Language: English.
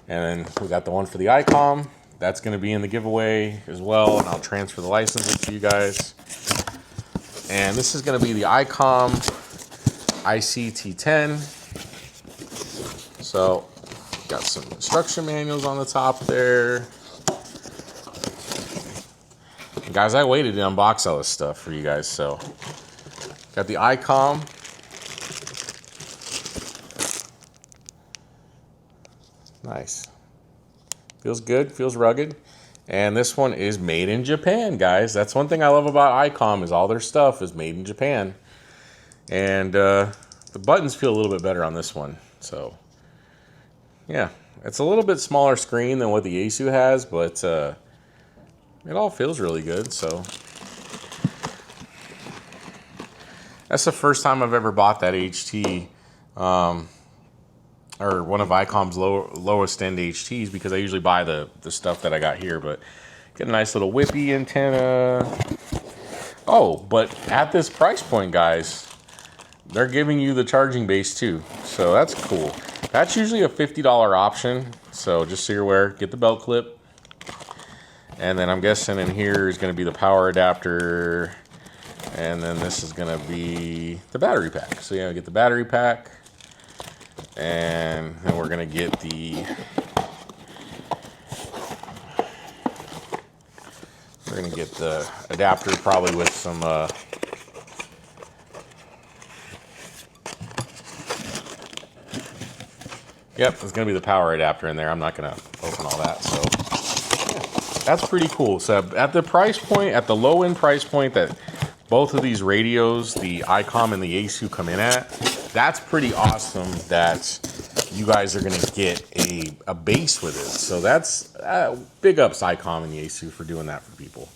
And then we got the one for the Icom. That's going to be in the giveaway as well, and I'll transfer the licenses to you guys. And this is going to be the Icom IC-T10. So, got some instruction manuals on the top there. And guys, I waited to unbox all this stuff for you guys. So, got the Icom. Nice. Feels good, feels rugged. And this one is made in Japan, guys. That's one thing I love about Icom is all their stuff is made in Japan. And the buttons feel a little bit better on this one. So, yeah. It's a little bit smaller screen than what the Asu has, but it all feels really good. So, that's the first time I've ever bought that HT. Or one of Icom's lowest end HTs, because I usually buy the stuff that I got here. But get a nice little whippy antenna. Oh, but at this price point, guys, they're giving you the charging base too. So that's cool. That's usually a $50 option. So just so you're aware, get the belt clip. And then I'm guessing in here is going to be the power adapter. And then this is going to be the battery pack. So yeah, get the battery pack. And then we're going to get the adapter, probably with some yep, it's going to be the power adapter in there. I'm not going to open all that. So yeah, that's pretty cool. So at the price point, at the low end price point that both of these radios, the Icom and the Asu, come in at, that's pretty awesome that you guys are going to get a base with it. So that's big ups Icom and the Asu for doing that for people.